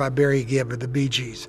by Barry Gibb of the Bee Gees.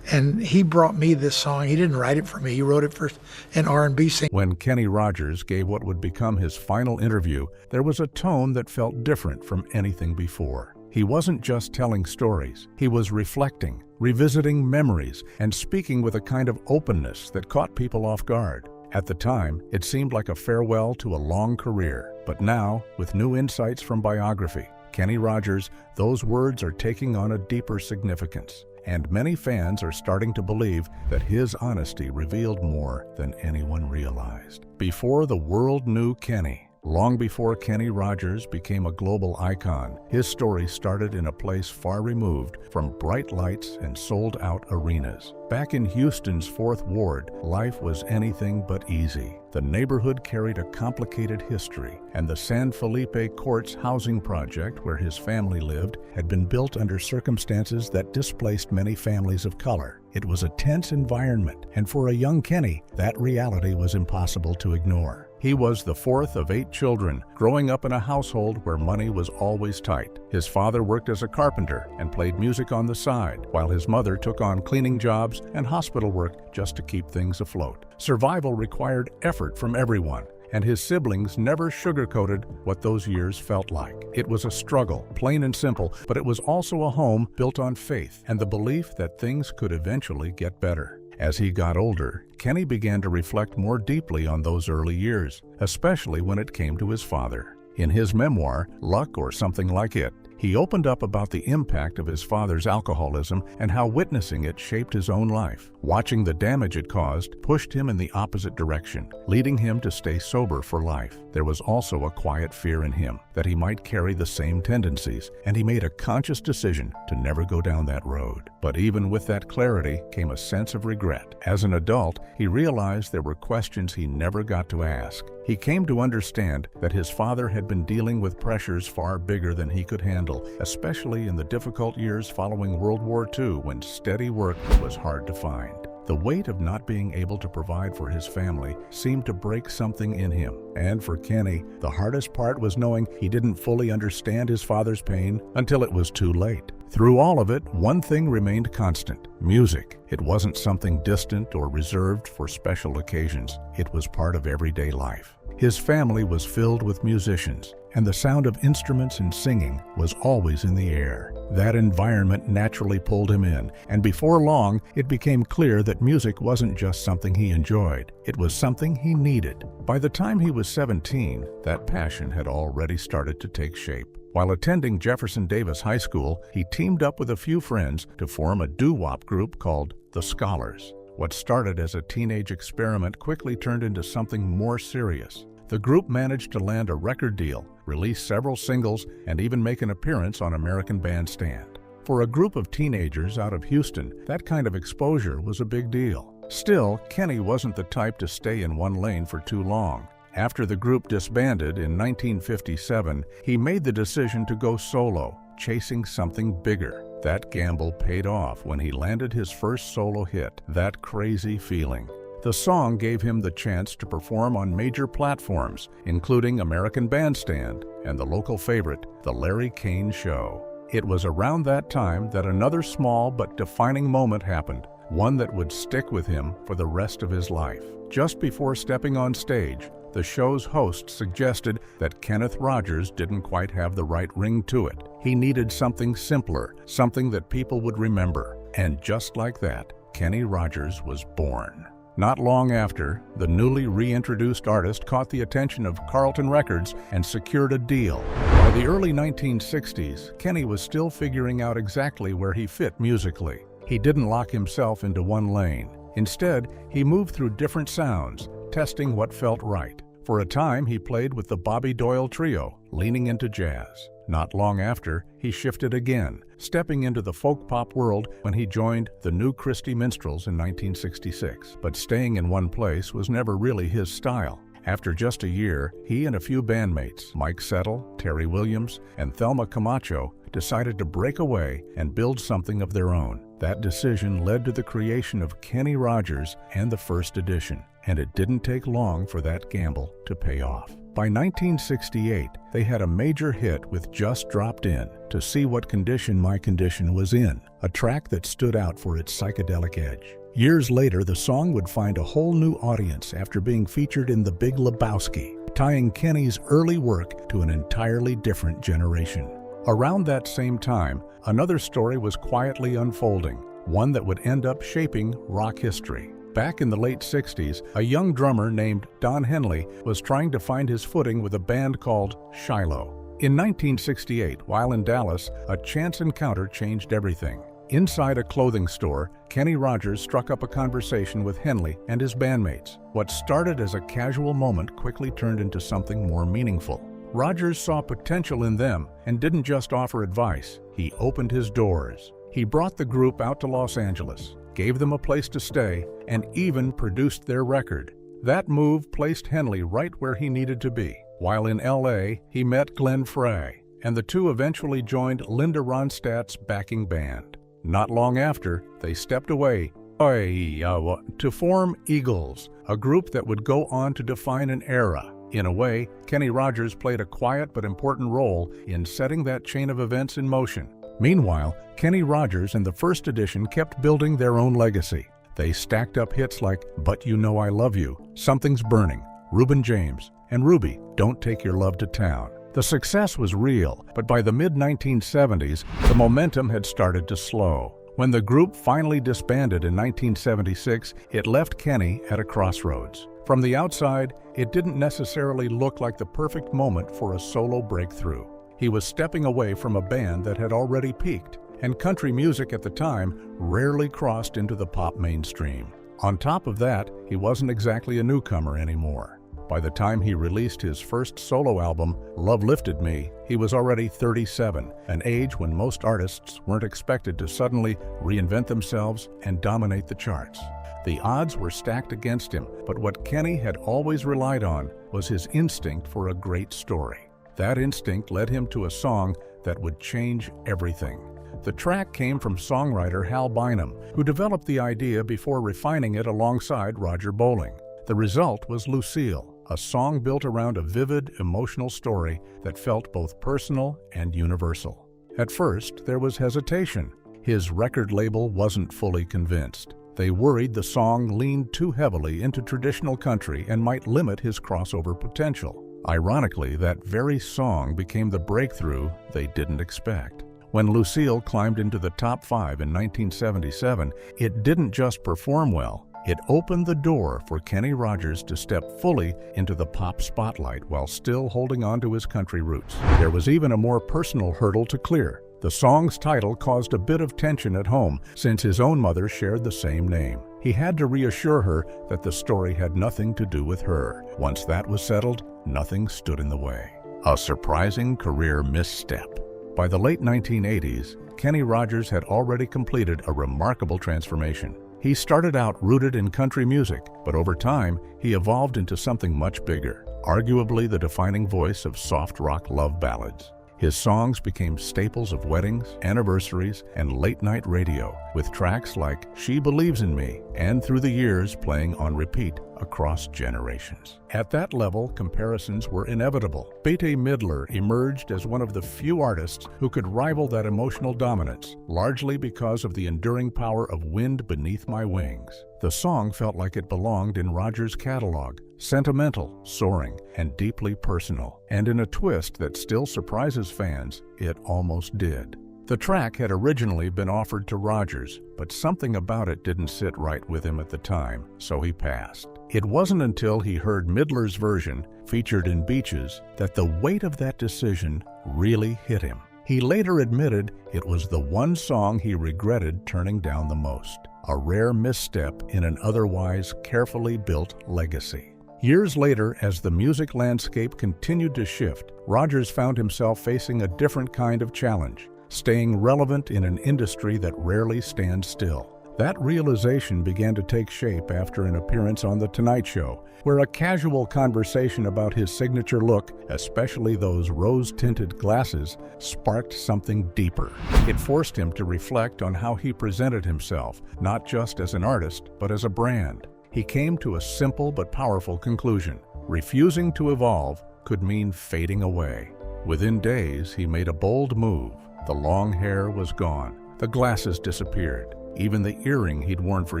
And he brought me this song. He didn't write it for me. He wrote it for an R&B singer. When Kenny Rogers gave what would become his final interview, there was a tone that felt different from anything before. He wasn't just telling stories. He was reflecting, revisiting memories, and speaking with a kind of openness that caught people off guard. At the time, it seemed like a farewell to a long career. But now, with new insights from Biography, Kenny Rogers, those words are taking on a deeper significance. And many fans are starting to believe that his honesty revealed more than anyone realized. Before the world knew Kenny, long before Kenny Rogers became a global icon, his story started in a place far removed from bright lights and sold-out arenas. Back in Houston's 4th Ward, life was anything but easy. The neighborhood carried a complicated history, and the San Felipe Courts housing project where his family lived had been built under circumstances that displaced many families of color. It was a tense environment, and for a young Kenny, that reality was impossible to ignore. He was the 4th of 8 children, growing up in a household where money was always tight. His father worked as a carpenter and played music on the side, while his mother took on cleaning jobs and hospital work just to keep things afloat. Survival required effort from everyone, and his siblings never sugarcoated what those years felt like. It was a struggle, plain and simple, but it was also a home built on faith and the belief that things could eventually get better. As he got older, Kenny began to reflect more deeply on those early years, especially when it came to his father. In his memoir, Luck or Something Like It, he opened up about the impact of his father's alcoholism and how witnessing it shaped his own life. Watching the damage it caused pushed him in the opposite direction, leading him to stay sober for life. There was also a quiet fear in him that he might carry the same tendencies, and he made a conscious decision to never go down that road. But even with that clarity came a sense of regret. As an adult, he realized there were questions he never got to ask. He came to understand that his father had been dealing with pressures far bigger than he could handle, especially in the difficult years following World War II when steady work was hard to find. The weight of not being able to provide for his family seemed to break something in him. And for Kenny, the hardest part was knowing he didn't fully understand his father's pain until it was too late. Through all of it, one thing remained constant: music. It wasn't something distant or reserved for special occasions. It was part of everyday life. His family was filled with musicians, and the sound of instruments and singing was always in the air. That environment naturally pulled him in, and before long, it became clear that music wasn't just something he enjoyed. It was something he needed. By the time he was 17, that passion had already started to take shape. While attending Jefferson Davis High School, he teamed up with a few friends to form a doo-wop group called The Scholars. What started as a teenage experiment quickly turned into something more serious. The group managed to land a record deal, release several singles, and even make an appearance on American Bandstand. For a group of teenagers out of Houston, that kind of exposure was a big deal. Still, Kenny wasn't the type to stay in one lane for too long. After the group disbanded in 1957, he made the decision to go solo, chasing something bigger. That gamble paid off when he landed his first solo hit, That Crazy Feeling. The song gave him the chance to perform on major platforms, including American Bandstand and the local favorite, The Larry Kane Show. It was around that time that another small but defining moment happened, one that would stick with him for the rest of his life. Just before stepping on stage, the show's host suggested that Kenneth Rogers didn't quite have the right ring to it. He needed something simpler, something that people would remember. And just like that, Kenny Rogers was born. Not long after, the newly reintroduced artist caught the attention of Carlton Records and secured a deal. By the early 1960s, Kenny was still figuring out exactly where he fit musically. He didn't lock himself into one lane. Instead, he moved through different sounds, testing what felt right. For a time, he played with the Bobby Doyle Trio, leaning into jazz. Not long after, he shifted again, stepping into the folk-pop world when he joined the New Christy Minstrels in 1966. But staying in one place was never really his style. After just a year, he and a few bandmates, Mike Settle, Terry Williams, and Thelma Camacho, decided to break away and build something of their own. That decision led to the creation of Kenny Rogers and the first edition, and it didn't take long for that gamble to pay off. By 1968, they had a major hit with Just Dropped In to See What Condition My Condition Was In, a track that stood out for its psychedelic edge. Years later, the song would find a whole new audience after being featured in The Big Lebowski, tying Kenny's early work to an entirely different generation. Around that same time, another story was quietly unfolding, one that would end up shaping rock history. Back in the late 60s, a young drummer named Don Henley was trying to find his footing with a band called Shiloh. In 1968, while in Dallas, a chance encounter changed everything. Inside a clothing store, Kenny Rogers struck up a conversation with Henley and his bandmates. What started as a casual moment quickly turned into something more meaningful. Rogers saw potential in them and didn't just offer advice, he opened his doors. He brought the group out to Los Angeles, gave them a place to stay, and even produced their record. That move placed Henley right where he needed to be. While in LA, he met Glenn Frey, and the two eventually joined Linda Ronstadt's backing band. Not long after, they stepped away to form Eagles, a group that would go on to define an era. In a way, Kenny Rogers played a quiet but important role in setting that chain of events in motion. Meanwhile, Kenny Rogers and the First Edition kept building their own legacy. They stacked up hits like But You Know I Love You, Something's Burning, Reuben James, and Ruby, Don't Take Your Love to Town. The success was real, but by the mid-1970s, the momentum had started to slow. When the group finally disbanded in 1976, it left Kenny at a crossroads. From the outside, it didn't necessarily look like the perfect moment for a solo breakthrough. He was stepping away from a band that had already peaked, and country music at the time rarely crossed into the pop mainstream. On top of that, he wasn't exactly a newcomer anymore. By the time he released his first solo album, Love Lifted Me, he was already 37, an age when most artists weren't expected to suddenly reinvent themselves and dominate the charts. The odds were stacked against him, but what Kenny had always relied on was his instinct for a great story. That instinct led him to a song that would change everything. The track came from songwriter Hal Bynum, who developed the idea before refining it alongside Roger Bowling. The result was Lucille, a song built around a vivid, emotional story that felt both personal and universal. At first, there was hesitation. His record label wasn't fully convinced. They worried the song leaned too heavily into traditional country and might limit his crossover potential. Ironically, that very song became the breakthrough they didn't expect. When Lucille climbed into the top 5 in 1977, it didn't just perform well, it opened the door for Kenny Rogers to step fully into the pop spotlight while still holding on to his country roots. There was even a more personal hurdle to clear. The song's title caused a bit of tension at home since his own mother shared the same name. He had to reassure her that the story had nothing to do with her. Once that was settled, nothing stood in the way. A surprising career misstep. By the late 1980s, Kenny Rogers had already completed a remarkable transformation. He started out rooted in country music, but over time, he evolved into something much bigger, arguably the defining voice of soft rock love ballads. His songs became staples of weddings, anniversaries, and late-night radio, with tracks like She Believes in Me and Through the Years playing on repeat across generations. At that level, comparisons were inevitable. Bette Midler emerged as one of the few artists who could rival that emotional dominance, largely because of the enduring power of Wind Beneath My Wings. The song felt like it belonged in Rogers' catalog, sentimental, soaring, and deeply personal. And in a twist that still surprises fans, it almost did. The track had originally been offered to Rogers, but something about it didn't sit right with him at the time, so he passed. It wasn't until he heard Midler's version, featured in Beaches, that the weight of that decision really hit him. He later admitted it was the one song he regretted turning down the most, a rare misstep in an otherwise carefully built legacy. Years later, as the music landscape continued to shift, Rogers found himself facing a different kind of challenge, staying relevant in an industry that rarely stands still. That realization began to take shape after an appearance on The Tonight Show, where a casual conversation about his signature look, especially those rose-tinted glasses, sparked something deeper. It forced him to reflect on how he presented himself, not just as an artist, but as a brand. He came to a simple but powerful conclusion. Refusing to evolve could mean fading away. Within days, he made a bold move. The long hair was gone. The glasses disappeared. Even the earring he'd worn for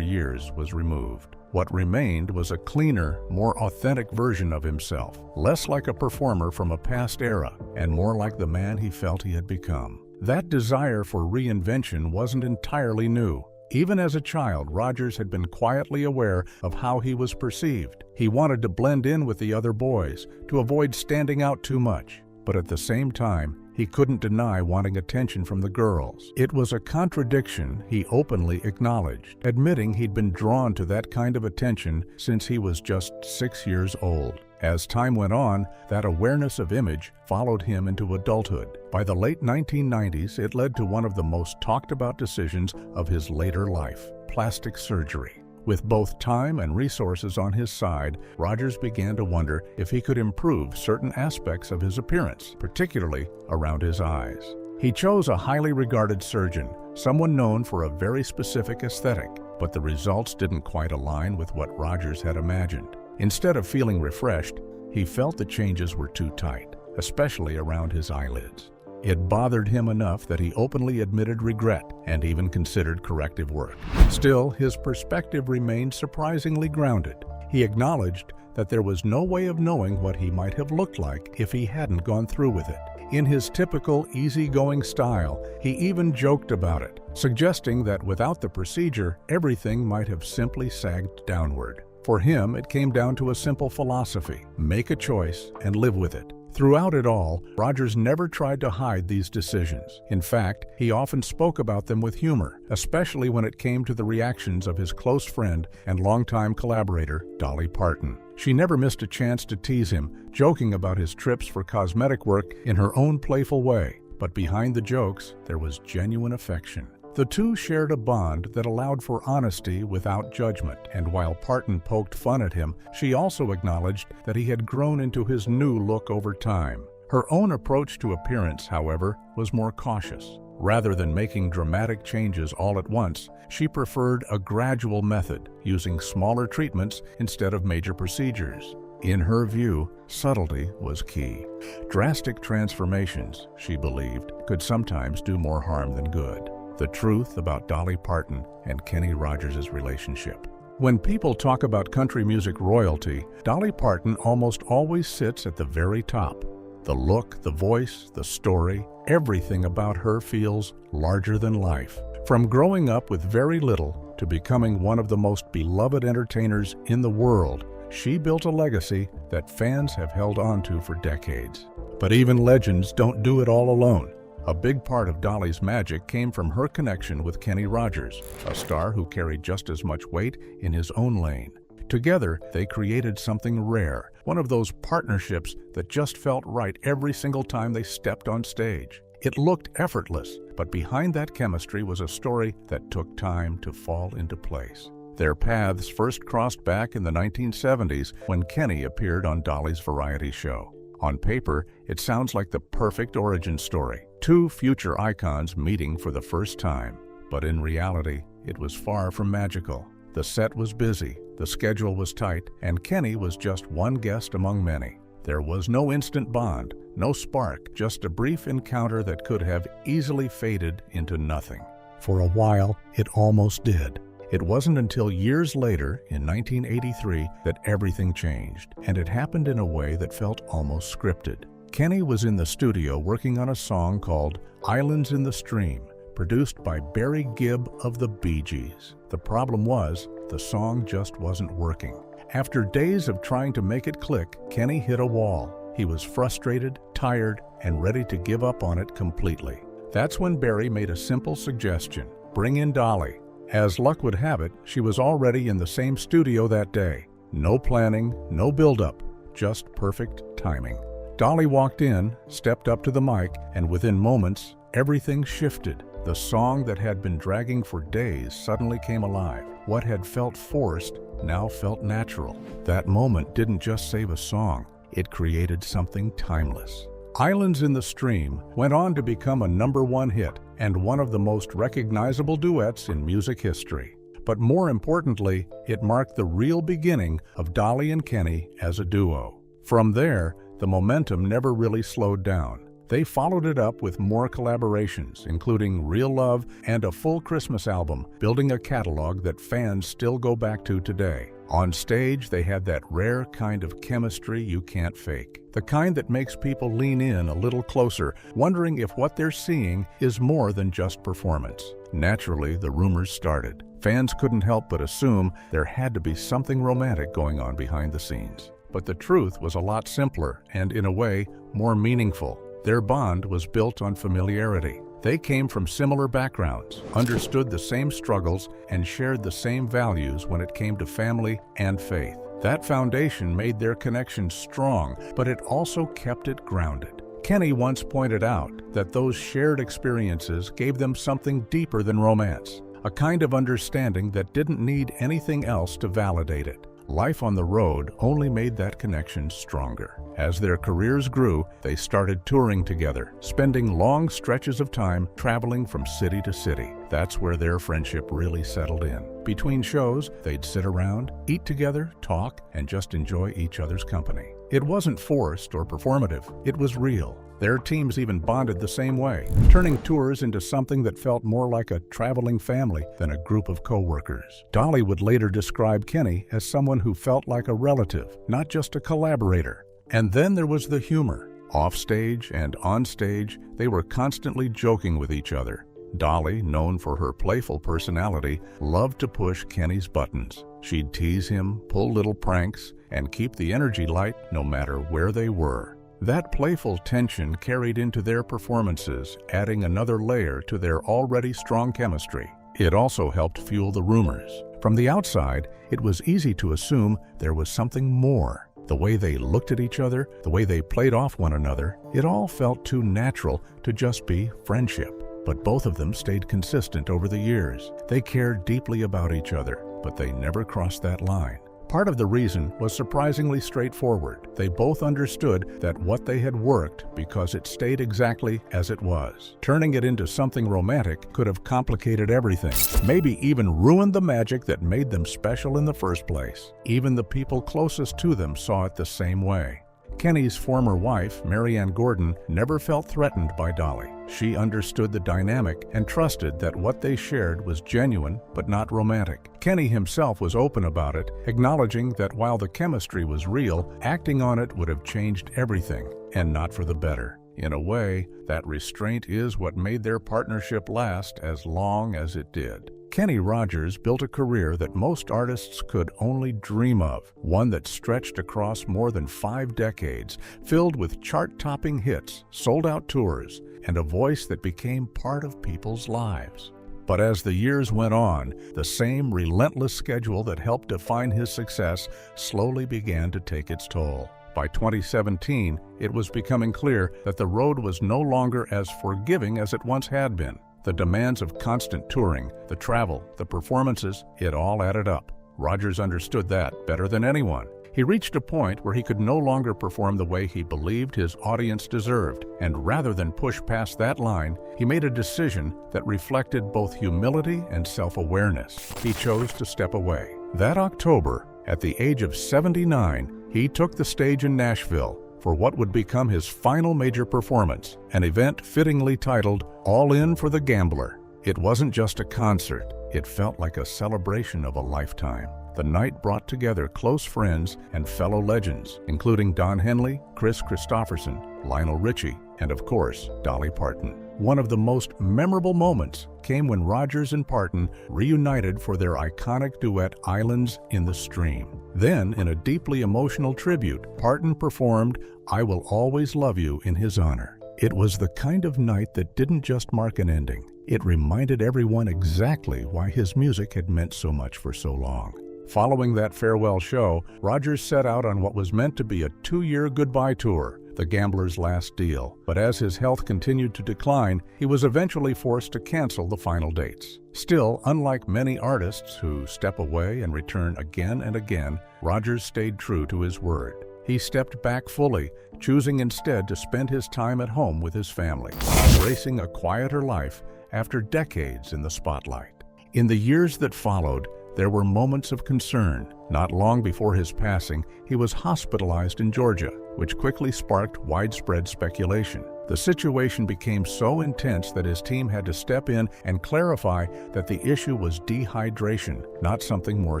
years was removed. What remained was a cleaner, more authentic version of himself, less like a performer from a past era and more like the man he felt he had become. That desire for reinvention wasn't entirely new. Even as a child, Rogers had been quietly aware of how he was perceived. He wanted to blend in with the other boys, to avoid standing out too much. But at the same time, he couldn't deny wanting attention from the girls. It was a contradiction he openly acknowledged, admitting he'd been drawn to that kind of attention since he was just 6 years old. As time went on, that awareness of image followed him into adulthood. By the late 1990s, it led to one of the most talked about decisions of his later life: plastic surgery. With both time and resources on his side, Rogers began to wonder if he could improve certain aspects of his appearance, particularly around his eyes. He chose a highly regarded surgeon, someone known for a very specific aesthetic, but the results didn't quite align with what Rogers had imagined. Instead of feeling refreshed, he felt the changes were too tight, especially around his eyelids. It bothered him enough that he openly admitted regret and even considered corrective work. Still, his perspective remained surprisingly grounded. He acknowledged that there was no way of knowing what he might have looked like if he hadn't gone through with it. In his typical easygoing style, he even joked about it, suggesting that without the procedure, everything might have simply sagged downward. For him, it came down to a simple philosophy: make a choice and live with it. Throughout it all, Rogers never tried to hide these decisions. In fact, he often spoke about them with humor, especially when it came to the reactions of his close friend and longtime collaborator, Dolly Parton. She never missed a chance to tease him, joking about his trips for cosmetic work in her own playful way. But behind the jokes, there was genuine affection. The two shared a bond that allowed for honesty without judgment, and while Parton poked fun at him, she also acknowledged that he had grown into his new look over time. Her own approach to appearance, however, was more cautious. Rather than making dramatic changes all at once, she preferred a gradual method, using smaller treatments instead of major procedures. In her view, subtlety was key. Drastic transformations, she believed, could sometimes do more harm than good. The truth about Dolly Parton and Kenny Rogers' relationship. When people talk about country music royalty, Dolly Parton almost always sits at the very top. The look, the voice, the story, everything about her feels larger than life. From growing up with very little to becoming one of the most beloved entertainers in the world, she built a legacy that fans have held on to for decades. But even legends don't do it all alone. A big part of Dolly's magic came from her connection with Kenny Rogers, a star who carried just as much weight in his own lane. Together, they created something rare, one of those partnerships that just felt right every single time they stepped on stage. It looked effortless, but behind that chemistry was a story that took time to fall into place. Their paths first crossed back in the 1970s when Kenny appeared on Dolly's variety show. On paper, it sounds like the perfect origin story. Two future icons meeting for the first time. But in reality, it was far from magical. The set was busy, the schedule was tight, and Kenny was just one guest among many. There was no instant bond, no spark, just a brief encounter that could have easily faded into nothing. For a while, it almost did. It wasn't until years later, in 1983, that everything changed, and it happened in a way that felt almost scripted. Kenny was in the studio working on a song called "Islands in the Stream," produced by Barry Gibb of the Bee Gees. The problem was, the song just wasn't working. After days of trying to make it click, Kenny hit a wall. He was frustrated, tired, and ready to give up on it completely. That's when Barry made a simple suggestion: bring in Dolly. As luck would have it, she was already in the same studio that day. No planning, no build-up, just perfect timing. Dolly walked in, stepped up to the mic, and within moments, everything shifted. The song that had been dragging for days suddenly came alive. What had felt forced now felt natural. That moment didn't just save a song, it created something timeless. "Islands in the Stream" went on to become a #1 hit and one of the most recognizable duets in music history. But more importantly, it marked the real beginning of Dolly and Kenny as a duo. From there, the momentum never really slowed down. They followed it up with more collaborations, including Real Love and a full Christmas album, building a catalog that fans still go back to today. On stage, they had that rare kind of chemistry you can't fake. The kind that makes people lean in a little closer, wondering if what they're seeing is more than just performance. Naturally, the rumors started. Fans couldn't help but assume there had to be something romantic going on behind the scenes. But the truth was a lot simpler and, in a way, more meaningful. Their bond was built on familiarity. They came from similar backgrounds, understood the same struggles, and shared the same values when it came to family and faith. That foundation made their connection strong, but it also kept it grounded. Kenny once pointed out that those shared experiences gave them something deeper than romance, a kind of understanding that didn't need anything else to validate it. Life on the road only made that connection stronger. As their careers grew, they started touring together, spending long stretches of time traveling from city to city. That's where their friendship really settled in. Between shows, they'd sit around, eat together, talk, and just enjoy each other's company. It wasn't forced or performative. It was real. Their teams even bonded the same way, turning tours into something that felt more like a traveling family than a group of co-workers. Dolly would later describe Kenny as someone who felt like a relative, not just a collaborator. And then there was the humor. Offstage and onstage, they were constantly joking with each other. Dolly, known for her playful personality, loved to push Kenny's buttons. She'd tease him, pull little pranks, and keep the energy light no matter where they were. That playful tension carried into their performances, adding another layer to their already strong chemistry. It also helped fuel the rumors. From the outside, it was easy to assume there was something more. The way they looked at each other, the way they played off one another, it all felt too natural to just be friendship. But both of them stayed consistent over the years. They cared deeply about each other, but they never crossed that line. Part of the reason was surprisingly straightforward. They both understood that what they had worked because it stayed exactly as it was. Turning it into something romantic could have complicated everything, maybe even ruined the magic that made them special in the first place. Even the people closest to them saw it the same way. Kenny's former wife, Marianne Gordon, never felt threatened by Dolly. She understood the dynamic and trusted that what they shared was genuine but not romantic. Kenny himself was open about it, acknowledging that while the chemistry was real, acting on it would have changed everything, and not for the better. In a way, that restraint is what made their partnership last as long as it did. Kenny Rogers built a career that most artists could only dream of, one that stretched across more than 5 decades, filled with chart-topping hits, sold-out tours, and a voice that became part of people's lives. But as the years went on, the same relentless schedule that helped define his success slowly began to take its toll. By 2017, it was becoming clear that the road was no longer as forgiving as it once had been. The demands of constant touring, the travel, the performances, it all added up. Rogers understood that better than anyone. He reached a point where he could no longer perform the way he believed his audience deserved, and rather than push past that line, he made a decision that reflected both humility and self-awareness. He chose to step away. That October, at the age of 79, he took the stage in Nashville for what would become his final major performance, an event fittingly titled All In for the Gambler. It wasn't just a concert, it felt like a celebration of a lifetime. The night brought together close friends and fellow legends, including Don Henley, Chris Christopherson, Lionel Richie, and of course, Dolly Parton. One of the most memorable moments came when Rogers and Parton reunited for their iconic duet Islands in the Stream. Then, in a deeply emotional tribute, Parton performed I Will Always Love You in his honor. It was the kind of night that didn't just mark an ending. It reminded everyone exactly why his music had meant so much for so long. Following that farewell show, Rogers set out on what was meant to be a 2-year goodbye tour, the gambler's last deal. But as his health continued to decline, he was eventually forced to cancel the final dates. Still, unlike many artists who step away and return again and again, Rogers stayed true to his word. He stepped back fully, choosing instead to spend his time at home with his family, embracing a quieter life after decades in the spotlight. In the years that followed, there were moments of concern. Not long before his passing, he was hospitalized in Georgia. which quickly sparked widespread speculation. The situation became so intense that his team had to step in and clarify that the issue was dehydration, not something more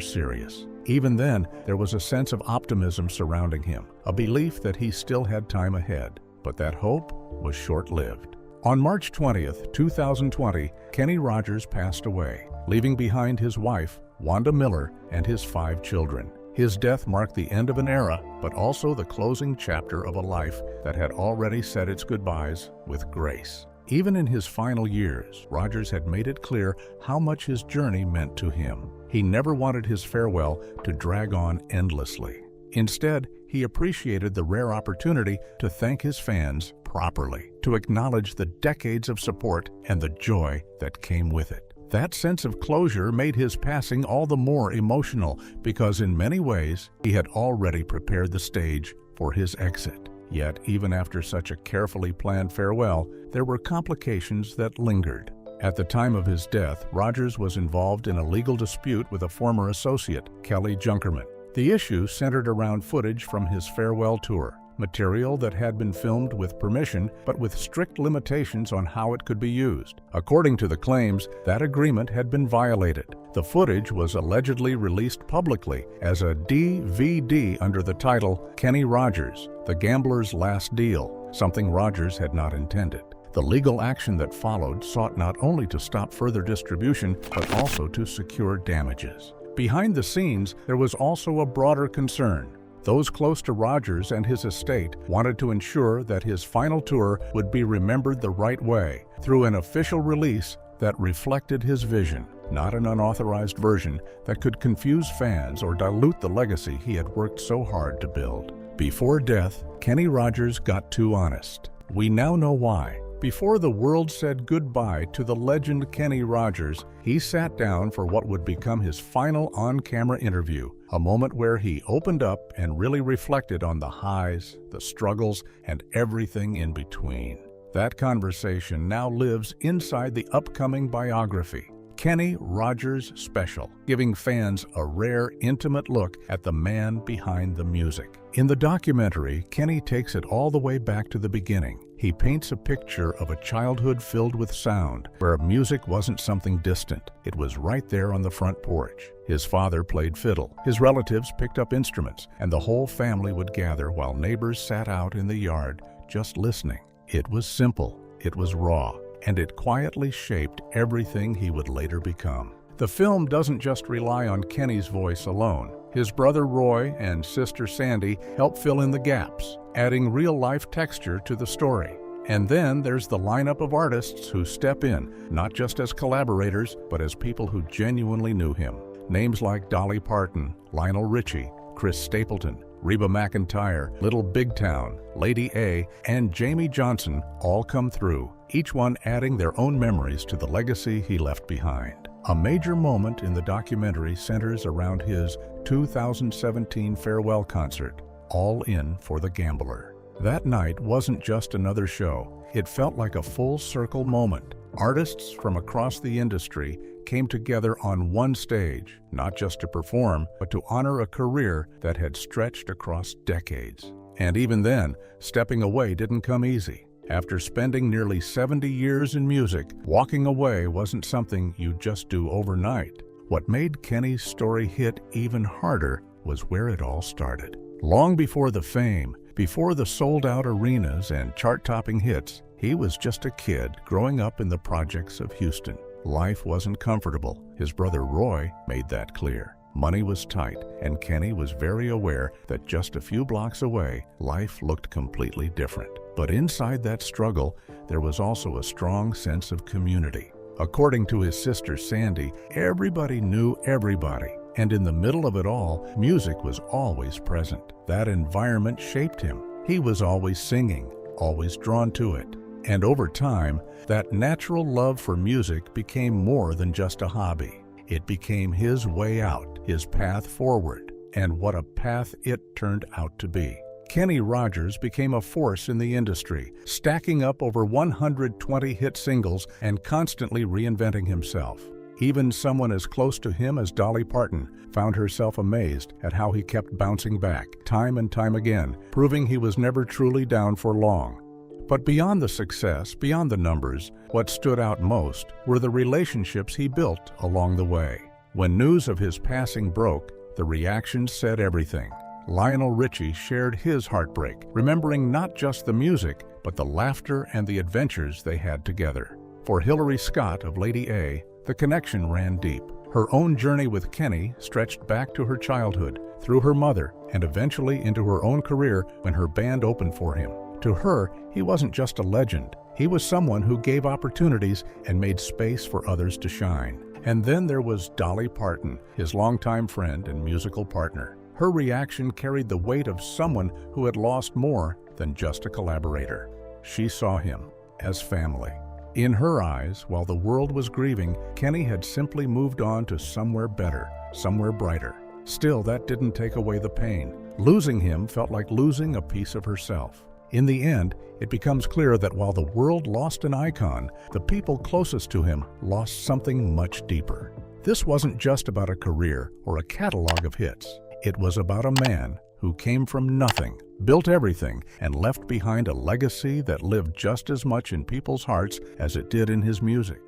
serious. Even then, there was a sense of optimism surrounding him, a belief that he still had time ahead. But that hope was short-lived. On March 20th, 2020, Kenny Rogers passed away, leaving behind his wife, Wanda Miller, and his 5 children. His death marked the end of an era, but also the closing chapter of a life that had already said its goodbyes with grace. Even in his final years, Rogers had made it clear how much his journey meant to him. He never wanted his farewell to drag on endlessly. Instead, he appreciated the rare opportunity to thank his fans properly, to acknowledge the decades of support and the joy that came with it. That sense of closure made his passing all the more emotional because in many ways, he had already prepared the stage for his exit. Yet, even after such a carefully planned farewell, there were complications that lingered. At the time of his death, Rogers was involved in a legal dispute with a former associate, Kelly Junkerman. The issue centered around footage from his farewell tour, material that had been filmed with permission but with strict limitations on how it could be used. According to the claims, that agreement had been violated. The footage was allegedly released publicly as a DVD under the title Kenny Rogers, The Gambler's Last Deal, something Rogers had not intended. The legal action that followed sought not only to stop further distribution but also to secure damages. Behind the scenes, there was also a broader concern. Those close to Rogers and his estate wanted to ensure that his final tour would be remembered the right way, through an official release that reflected his vision, not an unauthorized version that could confuse fans or dilute the legacy he had worked so hard to build. Before death, Kenny Rogers got too honest. We now know why. Before the world said goodbye to the legend Kenny Rogers, he sat down for what would become his final on-camera interview, a moment where he opened up and really reflected on the highs, the struggles, and everything in between. That conversation now lives inside the upcoming biography, Kenny Rogers Special, giving fans a rare, intimate look at the man behind the music. In the documentary, Kenny takes it all the way back to the beginning. He paints a picture of a childhood filled with sound, where music wasn't something distant. It was right there on the front porch. His father played fiddle, his relatives picked up instruments, and the whole family would gather while neighbors sat out in the yard just listening. It was simple, it was raw, and it quietly shaped everything he would later become. The film doesn't just rely on Kenny's voice alone. His brother Roy and sister Sandy help fill in the gaps, adding real-life texture to the story. And then there's the lineup of artists who step in, not just as collaborators, but as people who genuinely knew him. Names like Dolly Parton, Lionel Richie, Chris Stapleton, Reba McEntire, Little Big Town, Lady A, and Jamie Johnson all come through, each one adding their own memories to the legacy he left behind. A major moment in the documentary centers around his 2017 farewell concert, All In for the Gambler. That night wasn't just another show. It felt like a full-circle moment. Artists from across the industry came together on one stage, not just to perform, but to honor a career that had stretched across decades. And even then, stepping away didn't come easy. After spending nearly 70 years in music, walking away wasn't something you just do overnight. What made Kenny's story hit even harder was where it all started. Long before the fame, before the sold-out arenas and chart-topping hits, he was just a kid growing up in the projects of Houston. Life wasn't comfortable. His brother Roy made that clear. Money was tight, and Kenny was very aware that just a few blocks away, life looked completely different. But inside that struggle, there was also a strong sense of community. According to his sister Sandy, everybody knew everybody. And in the middle of it all, music was always present. That environment shaped him. He was always singing, always drawn to it. And over time, that natural love for music became more than just a hobby. It became his way out, his path forward. And what a path it turned out to be. Kenny Rogers became a force in the industry, stacking up over 120 hit singles and constantly reinventing himself. Even someone as close to him as Dolly Parton found herself amazed at how he kept bouncing back, time and time again, proving he was never truly down for long. But beyond the success, beyond the numbers, what stood out most were the relationships he built along the way. When news of his passing broke, the reaction said everything. Lionel Richie shared his heartbreak, remembering not just the music, but the laughter and the adventures they had together. For Hillary Scott of Lady A, the connection ran deep. Her own journey with Kenny stretched back to her childhood, through her mother, and eventually into her own career when her band opened for him. To her, he wasn't just a legend. He was someone who gave opportunities and made space for others to shine. And then there was Dolly Parton, his longtime friend and musical partner. Her reaction carried the weight of someone who had lost more than just a collaborator. She saw him as family. In her eyes, while the world was grieving, Kenny had simply moved on to somewhere better, somewhere brighter. Still, that didn't take away the pain. Losing him felt like losing a piece of herself. In the end, it becomes clear that while the world lost an icon, the people closest to him lost something much deeper. This wasn't just about a career or a catalog of hits. It was about a man who came from nothing, built everything, and left behind a legacy that lived just as much in people's hearts as it did in his music.